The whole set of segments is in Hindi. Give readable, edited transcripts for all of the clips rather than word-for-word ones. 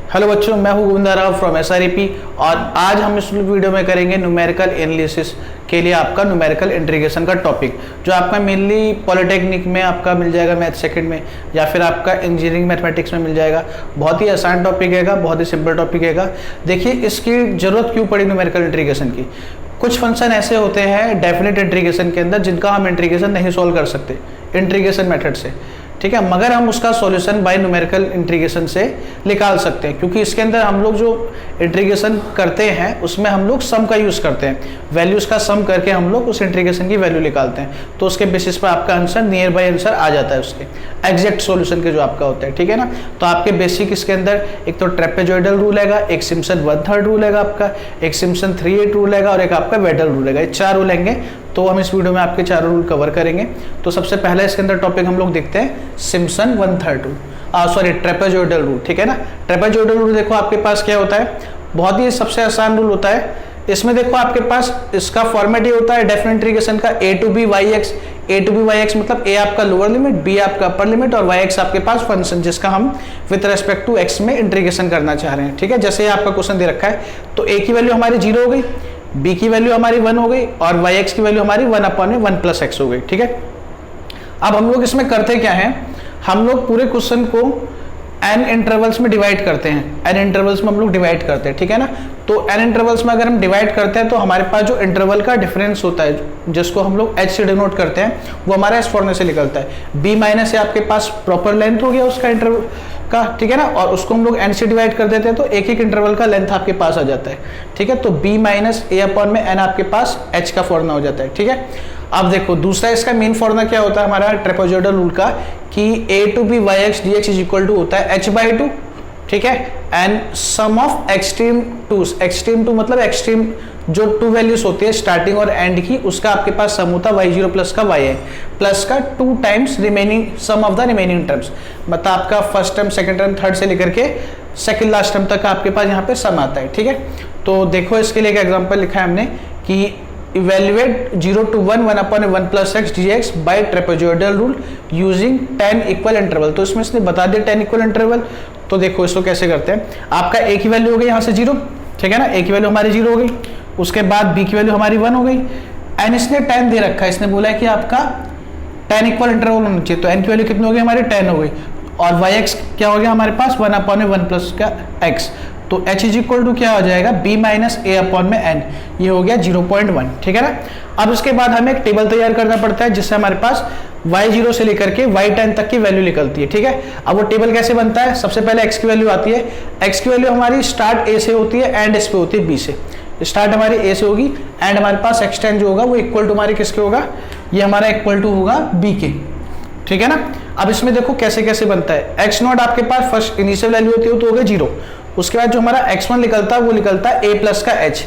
हेलो बच्चों, मैं हूं गोविंदा राव फ्रॉम SREP और आज हम इस वीडियो में करेंगे न्यूमेरिकल एनालिसिस के लिए आपका न्यूमेरिकल इंटीग्रेशन का टॉपिक, जो आपका मेनली पॉलिटेक्निक में आपका मिल जाएगा मैथ सेकंड में, या फिर आपका इंजीनियरिंग मैथमेटिक्स में मिल जाएगा। बहुत ही आसान टॉपिक हैगा, बहुत ही सिंपल टॉपिक हैगा। देखिए, इसकी जरूरत क्यों पड़ी न्यूमेरिकल इंटीग्रेशन की। कुछ फंक्शन ऐसे होते हैं डेफिनेट इंटीग्रेशन के अंदर जिनका हम इंटीग्रेशन नहीं सोल्व कर सकते इंटीग्रेशन मेथड से, ठीक है, मगर हम उसका सॉल्यूशन बाय न्यूमेरिकल इंटीग्रेशन से निकाल सकते हैं, क्योंकि इसके अंदर हम लोग जो इंटीग्रेशन करते हैं उसमें हम लोग सम का यूज़ करते हैं, वैल्यूज़ का सम करके हम लोग उस इंटीग्रेशन की वैल्यू निकालते हैं। तो उसके बेसिस पर आपका आंसर नियर बाय आंसर आ जाता है उसके एग्जैक्ट सॉल्यूशन के जो आपका होता है, ठीक है ना। तो आपके बेसिक इसके अंदर एक तो ट्रेपेजॉइडल रूल हैगा, एक सिम्पसन 1/3 रूल हैगा आपका, एक सिम्पसन 3/8 रूल हैगा और एक आपका वेडल रूल हैगा। ये 4 रूल हैंगे, तो हम इस वीडियो में आपके 4 रूल कवर करेंगे। तो सबसे पहले इसके अंदर टॉपिक हम लोग देखते हैं सिम्पसन 1/3 रूल, ट्रेपेजॉइडल रूल, ठीक है ना। ट्रेपेजॉइडल रूल देखो आपके पास क्या होता है, बहुत ही सबसे आसान रूल होता है। इसमें देखो आपके पास इसका फॉर्मेट ये होता है डेफिनेट इंटीग्रेशन का a to b yx मतलब a आपका लोअर लिमिट, b आपका अपर लिमिट और yx आपके पास फंक्शन जिसका हम विद रेस्पेक्ट टू x में इंटीग्रेशन करना चाह रहे हैं, ठीक है। जैसे आपका क्वेश्चन दे रखा है, तो a की वैल्यू हमारी 0 हो गई, b की वैल्यू हमारी 1 हो गई और yx की वैल्यू हमारी 1/1 + x हो गई, ठीक है। अब हम लोग इसमें करते क्या है, हम लोग पूरे क्वेश्चन को n इंटरवल्स में डिवाइड करते हैं, n इंटरवल्स में हम लोग डिवाइड करते हैं, ठीक है ना। तो n इंटरवल्स में अगर हम डिवाइड करते हैं तो हमारे पास जो इंटरवल का डिफरेंस होता है जिसको हम लोग h से डिनोट करते हैं, वो हमारा इस फॉर्मूले से निकलता है। b माइनस आपके पास प्रॉपर लेंथ हो गया उसका इंटरवल का, ठीक है ना, और उसको हम लोग n से डिवाइड कर देते हैं तो एक एक इंटरवल का लेंथ आपके पास आ जाता है, ठीक है। तो b माइनस a/n आपके पास h का फॉर्मूला हो जाता है, ठीक है। अब देखो दूसरा इसका मेन फॉर्मूला क्या होता है हमारा ट्रेपेजॉइडल रूल का, कि a to b yx dx is equal to होता है h/2, ठीक है, and sum of extreme two मतलब एक्सट्रीम जो 2 वैल्यूज होती है स्टार्टिंग और एंड की, उसका आपके पास सम होता है y0 प्लस का y प्लस का 2 times remaining sum of the remaining terms, मतलब आपका first term second term third से लेकर के सेकंड लास्ट टर्म तक आपके पास यहाँ पे सम आता है, ठीक है। तो देखो इसके लिए एक एग्जांपल लिखा है हमने कि evaluate 0 to 1/1 + x dx by trapezoidal rule using 10 equal interval. तो इसमें इसने बता दिया 10 इक्वल इंटरवल। तो देखो इसको कैसे करते हैं, आपका a की वैल्यू हो गई यहाँ से 0, ठीक है ना, a की वैल्यू हमारी 0 हो गई, उसके बाद b की वैल्यु हमारी 1 हो गई, एंड इसने 10 दे रखा है, इसने बोला है कि आपका 10 इक्वल इंटरवल होना चाहिए, तो n की वैल्यू कितनी हो गई हमारी 10 हो गई, और yx क्या हो गया हमारे पास 1/1 + का x, तो h इज इक्वल टू क्या हो जाएगा b माइनस a/n, ये हो गया 0.1, ठीक है ना। अब उसके बाद हमें एक टेबल तैयार करना पड़ता है जिससे हमारे पास y0 से लेकर के y10 तक की वैल्यू निकलती है, ठीक है। अब वो टेबल कैसे बनता है, सबसे पहले x की वैल्यू आती है, x की वैल्यू हमारी स्टार्ट a से होती है एंड इस पे होती है b से, स्टार्ट हमारी a से होगी एंड हमारे पास x10 जो होगा वो इक्वल टू हमारे किसके होगा, ये हमारा इक्वल टू होगा b के, ठीक है ना। अब इसमें देखो कैसे कैसे बनता है, x0 आपके पास फर्स्ट इनिशियल वैल्यू होती है तो हो गया 0, उसके बाद जो हमारा x1 निकलता है वो निकलता है a प्लस का h,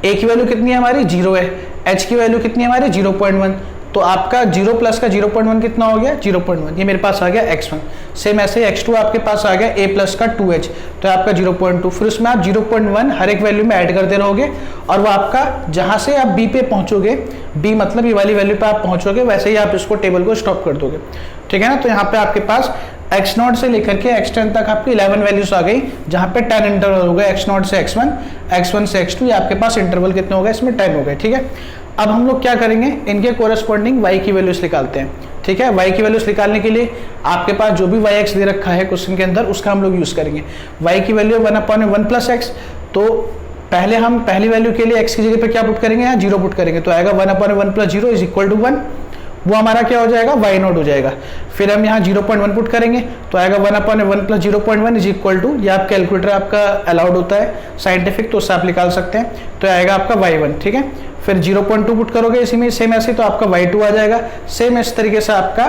a की वैल्यू कितनी है हमारी 0 है, h की वैल्यू कितनी है हमारी 0.1, तो आपका 0 प्लस का 0.1 कितना हो गया 0.1, ये मेरे पास आ गया x1। सेम ऐसे x2 आपके पास आ गया a प्लस का 2h, तो आपका 0.2, फिर उसमें आप 0.1 हर एक वैल्यू में ऐड करते रहोगे और वो आपका जहां से आप b पे पहुंचोगे, b मतलब ये वाली वैल्यू पे आप पहुंचोगे, वैसे ही आप इसको टेबल को स्टॉप कर दोगे, ठीक है ना। तो यहाँ पे आपके पास x0 से लेकर के x10 तक आपकी 11 वैल्यूज आ गई, जहां पे 10 इंटरवल हो गए, x0 से x1, x1 से x2, ये आपके पास इंटरवल कितने हो गए, इसमें 10 हो गए, ठीक है। अब हम लोग क्या करेंगे, इनके कोरेस्पॉन्डिंग y की वैल्यूज निकालते हैं, ठीक है। y की वैल्यूज निकालने के लिए आपके पास जो भी yx दे रखा है क्वेश्चन के अंदर उसका हम लोग यूज करेंगे। y की वैल्यू 1/1 + x, तो पहले हम पहली वैल्यू के लिए x की जगह पे क्या पुट करेंगे, यहाँ 0 पुट करेंगे, तो आएगा 1/1 + 0 इज इक्वल टू 1, वो हमारा क्या हो जाएगा y0 हो जाएगा। फिर हम यहाँ 0.1 पुट करेंगे तो आएगा 1/1 + 0.1 इज इक्वल टू, ये आप कैलकुलेटर आपका अलाउड होता है साइंटिफिक, तो उससे आप निकाल सकते हैं, तो आएगा आपका y1, ठीक है। फिर 0.2 पुट करोगे इसी में सेम ऐसे, तो आपका y2 आ जाएगा, सेम इस तरीके से आपका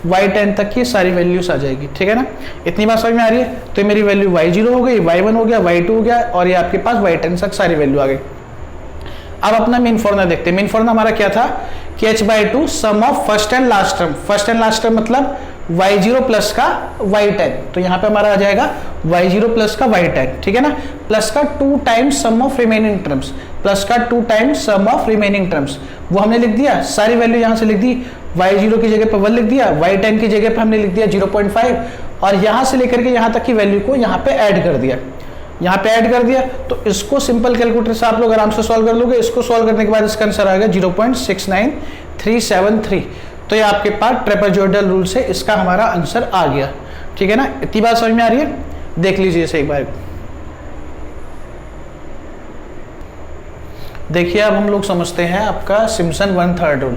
y10 तक की सारी वैल्यूज आ जाएगी, ठीक है ना। इतनी बात समझ में आ रही है, तो मेरी वैल्यू y0 हो गई, y1 हो गया, y2 हो गया और ये आपके पास y10 तक सारी वैल्यू आ गई। अब अपना मेन फॉर्मूला देखते हैं, मेन फॉर्मूला हमारा क्या था कि h/2 sum of first and last term, first and last term मतलब y0 प्लस का y10, तो यहाँ पे हमारा आ जाएगा y0 प्लस का y10, ठीक है ना, प्लस का 2 times sum of remaining terms, plus का 2 times sum of remaining terms, वो हमने लिख दिया, सारी वैल्यू यहाँ से लिख दी, y0 की जगह पर 1 लिख दिया, y10 की जगह पर हमने लिख दिया 0.5 और यहाँ से लेकर के यहाँ तक की वैल्यू को यहाँ पे ऐड कर दिया, यहाँ पे ऐड कर दिया, तो इसको सिंपल कैलकुलेटर से आप लोग आराम से सॉल्व कर लोगे। इसको सॉल्व करने के बाद इसका आंसर आएगा 0.69373। तो ये आपके पास ट्रेपेजॉइडल रूल से इसका हमारा आंसर आ गया, ठीक है ना। इतनी बात समझ में आ रही है, देख लीजिए इसे एक बार। देखिए अब हम लोग समझते हैं आपका सिम्पसन 1/3 रूल।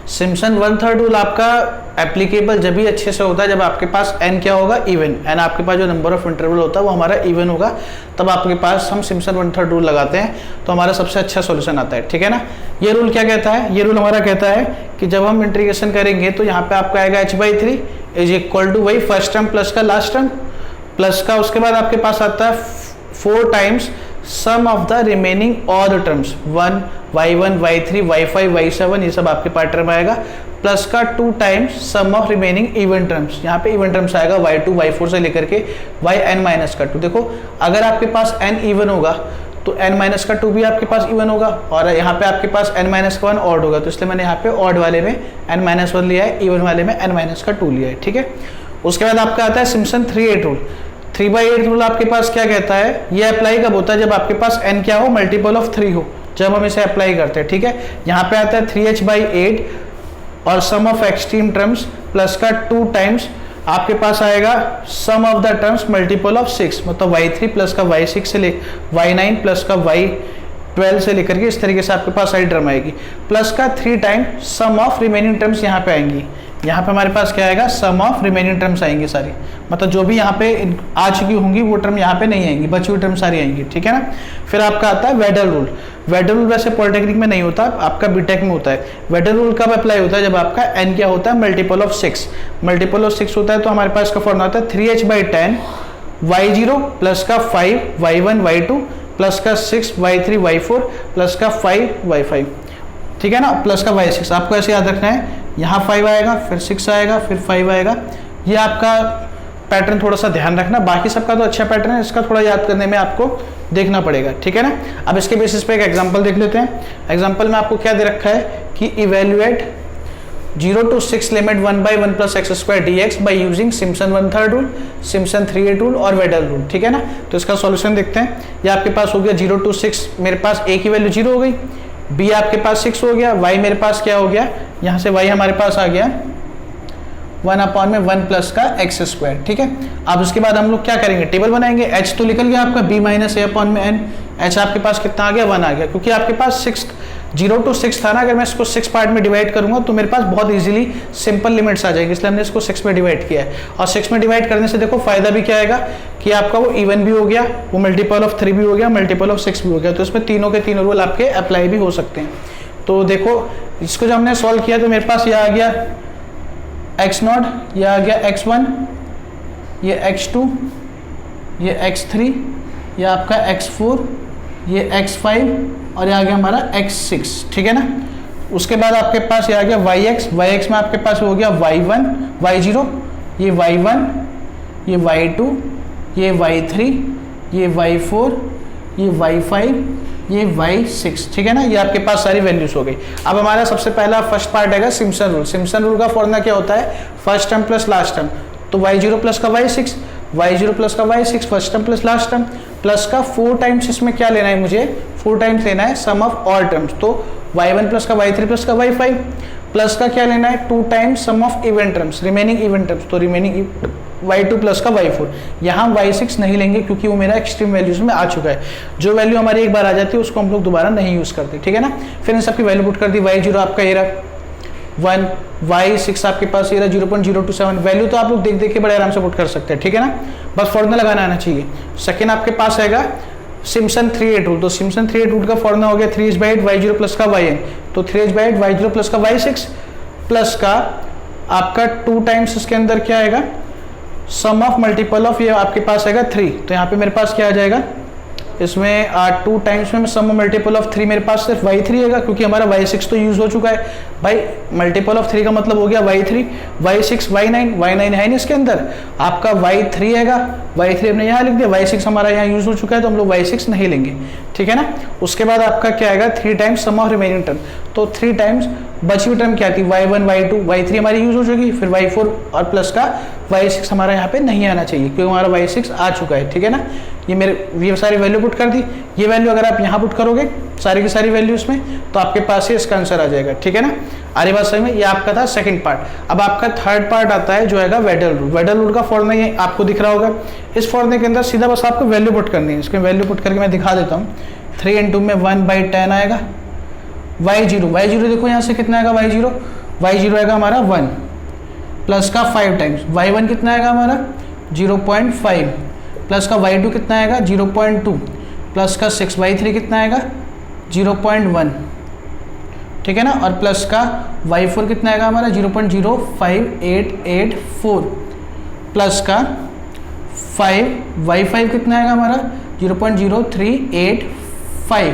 सिम्पसन 1/3 रूल आपका एप्लीकेबल जब भी अच्छे से होता है जब आपके पास n क्या होगा, इवन। एन आपके पास जो नंबर ऑफ इंटरवल होता है वो हमारा इवन होगा, तब आपके पास हम सिम्पसन 1/3 रूल लगाते हैं तो हमारा सबसे अच्छा सॉल्यूशन आता है, ठीक है ना। ये रूल क्या कहता है, ये रूल हमारा कहता है कि जब हम इंटीग्रेशन करेंगे तो यहाँ पे आपका आएगा h/3 इज इक्वल टू वही फर्स्ट टर्म प्लस का लास्ट टर्म प्लस का, उसके बाद आपके पास आता है 4 times sum of the remaining odd terms 1 y1 y3 y5 y7 ये सब आपके पास टर्म आएगा, प्लस का 2 times sum of remaining even terms. यहाँ पे इवन टर्म्स आएगा y2 y4 से लेकर के yn माइनस का 2। देखो अगर आपके पास n इवन होगा तो n माइनस का 2 भी आपके पास इवन होगा, और यहाँ पे आपके पास n माइनस का 1 ऑड होगा, तो इसलिए मैंने यहाँ पे ऑड वाले में n माइनस 1 लिया है, इवन वाले में n माइनस का 2 लिया है, ठीक है। उसके बाद आपका आता है सिम्पसन 3/8 रूल। 3/8 रूल आपके पास क्या कहता है, ये अप्लाई कब होता है जब आपके पास n क्या हो, मल्टीपल ऑफ 3 हो, जब हम इसे अप्लाई करते हैं, ठीक है। यहाँ पे आता है 3h/8 और sum of extreme terms plus का 2 टाइम्स आपके पास आएगा sum of the terms multiple of 6, मतलब y3 प्लस का y6 से ले y9 प्लस का y12 से लेकर के इस तरीके से आपके पास सारी टर्म आएगी, प्लस का 3 time sum of remaining terms यहाँ पे आएंगी। यहाँ पे हमारे पास क्या आएगा, सम ऑफ रिमेनिंग टर्म्स आएंगी सारी, मतलब जो भी यहाँ पे आ चुकी होंगी वो टर्म यहाँ पे नहीं आएंगी, बची हुई टर्म सारी आएंगी, ठीक है ना। फिर आपका आता है वेडल रूल। वेडल रूल वैसे पॉलिटेक्निक में नहीं होता, आपका बीटेक में होता है। वेडल रूल कब अप्लाई होता है, जब आपका n क्या होता है, मल्टीपल ऑफ 6। मल्टीपल ऑफ 6 होता है तो हमारे पास इसका फॉर्मूला होता है 3h/10 y0 प्लस का 5 y1 y2 प्लस का 6 y3 y4 प्लस का 5 y5, ठीक है ना, प्लस का y6। आपको ऐसे याद रखना है, यहाँ 5 आएगा, फिर 6 आएगा, फिर 5 आएगा। ये आपका पैटर्न थोड़ा सा ध्यान रखना, बाकी सबका तो अच्छा पैटर्न है, इसका थोड़ा याद करने में आपको देखना पड़ेगा, ठीक है ना। अब इसके बेसिस पे एक एग्जांपल देख लेते हैं। एग्जांपल में आपको क्या दे रखा है कि evaluate 0 to 6 limit 1/1 plus x square dx by using Simpson 1/3 rule, Simpson 3/8 rule और वेडल रूल, ठीक है ना। तो इसका सॉल्यूशन देखते हैं। ये आपके पास हो गया 0 to 6, मेरे पास a की वैल्यू 0 हो गई, b आपके पास 6 हो गया, y मेरे पास क्या हो गया, यहाँ से y हमारे पास आ गया 1/1 प्लस का एक्स स्क्वायर, ठीक है। अब उसके बाद हम लोग क्या करेंगे, टेबल बनाएंगे। h तो निकल गया आपका b माइनस a/n, h आपके पास कितना आ गया, 1 आ गया, क्योंकि आपके पास 0 to 6 था ना। अगर मैं इसको 6 पार्ट में डिवाइड करूंगा तो मेरे पास बहुत इजीली सिंपल लिमिट्स आ जाएगी, इसलिए हमने इसको 6 में डिवाइड किया है। और 6 में डिवाइड करने से देखो फायदा भी क्या आएगा कि आपका वो इवन भी हो गया, वो मल्टीपल ऑफ 3 भी हो गया, मल्टीपल ऑफ 6 भी हो गया, तो इसमें तीनों के तीनों रूल आपके अप्लाई भी हो सकते हैं। तो देखो इसको जब हमने सॉल्व किया तो मेरे पास यह आ गया x0, यह आ गया x1, ये x2, ये x3, यह आपका x4, ये x5 और ये आ गया हमारा x6, ठीक है ना। उसके बाद आपके पास ये आ गया yx में आपके पास हो गया y1 y0, ये y1, ये y2, ये y3, ये y4, ये y5, ये y6, ठीक है ना। ये आपके पास सारी वैल्यूज हो गई। अब हमारा सबसे पहला फर्स्ट पार्ट है सिम्पसन रूल। सिम्पसन रूल का फॉर्मूला क्या होता है, first term plus last term, तो y0 प्लस का y6, y0 प्लस का y6 first term plus last term, plus का 4 टाइम्स इसमें क्या लेना है, मुझे 4 टाइम्स लेना है सम ऑफ ऑल टर्म्स, तो y1 प्लस का y3 प्लस का y5, प्लस का क्या लेना है 2 times sum of even terms, remaining even terms, तो रिमेनिंग y2 प्लस का y4। यहाँ y6 नहीं लेंगे क्योंकि वो मेरा एक्सट्रीम वैल्यूज में आ चुका है। जो वैल्यू हमारी एक बार आ जाती है उसको हम लोग दोबारा नहीं यूज करते, ठीक है ना। फिर इन सबकी वैल्यू पुट कर दी, y0 आपका ये रहा 1, y6 आपके पास ये रहा 0.027। वैल्यू तो आप लोग देख देख के बड़े आराम से पुट कर सकते हैं, ठीक है ना, बस फॉर्मूला लगाना आना चाहिए। सेकेंड आपके पास आएगा सिम्पसन 3/8 रूल, तो सिम्पसन 3/8 रूल का फॉर्मूला हो गया 3h/8 y0 प्लस का yn, तो 3h/8 y0 प्लस का y6 प्लस का आपका 2 टाइम्स इसके अंदर क्या आएगा, सम ऑफ मल्टीपल ऑफ ये आपके पास आएगा 3, तो यहाँ पे मेरे पास क्या आ जाएगा, इसमें 2 टाइम्स में सम मल्टीपल ऑफ 3 मेरे पास सिर्फ y3 आएगा, क्योंकि हमारा y6 तो यूज हो चुका है भाई। मल्टीपल ऑफ 3 का मतलब हो गया y3, y6 y9 है नहीं इसके अंदर, आपका y3 आएगा, y3 हमने यहाँ लिख दिया, y6 हमारा यहाँ यूज हो चुका है तो हम लोग y6 नहीं लेंगे, ठीक है ना। उसके बाद आपका क्या आएगा 3 times sum of remaining term, तो 3 टाइम्स बची हुई टर्म क्या थी, y1 y2 y3 हमारी यूज हो चुकी, फिर y4 और प्लस का y6 हमारा यहाँ पे नहीं आना चाहिए क्योंकि हमारा y6 आ चुका है, ठीक है ना। ये सारी वैल्यू पुट कर दी, ये वैल्यू अगर आप यहाँ पुट करोगे सारी की सारी वैल्यू इसमें, तो आपके पास ही इसका आंसर आ जाएगा, ठीक है ना। आ रही बात समझ में। ये आपका था सेकंड पार्ट। अब आपका थर्ड पार्ट आता है जो है वेडल रूल। वेडल रूल का फॉर्मूला ये आपको दिख रहा होगा। इस फॉर्मूले के अंदर सीधा बस आपको वैल्यू पुट करनी है। इसके वैल्यू पुट करके मैं दिखा देता हूँ। 3 × में 1/10 आएगा। y0 देखो यहाँ से कितना आएगा, y0 आएगा हमारा 1 प्लस का 5 टाइम्स y1 कितना आएगा हमारा 0.5 प्लस का y2 कितना आएगा 0.2 प्लस का 6 y3 कितना आएगा 0.1, ठीक है ना। और प्लस का y4 कितना आएगा हमारा 0.05884 प्लस का y5 कितना आएगा हमारा 0.0385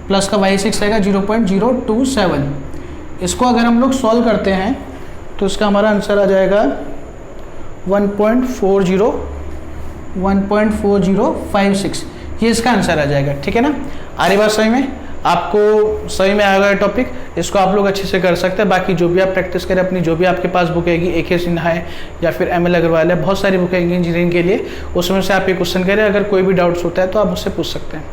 प्लस का y6 आएगा 0.027। इसको अगर हम लोग सॉल्व करते हैं तो इसका हमारा आंसर आ जाएगा 1.4056। ये इसका आंसर आ जाएगा, ठीक है ना। आ रही बात सही में, आपको सही में आएगा टॉपिक। इसको आप लोग अच्छे से कर सकते हैं। बाकी जो भी आप प्रैक्टिस करें अपनी, जो भी आपके पास बुक आएगी, AK सिन्हा है या फिर ML अग्रवाल है, बहुत सारी बुक आएंगी इंजीनियरिंग के लिए, उसमें से आप ये क्वेश्चन करें। अगर कोई भी डाउट्स होता है तो आप मुझसे पूछ सकते हैं।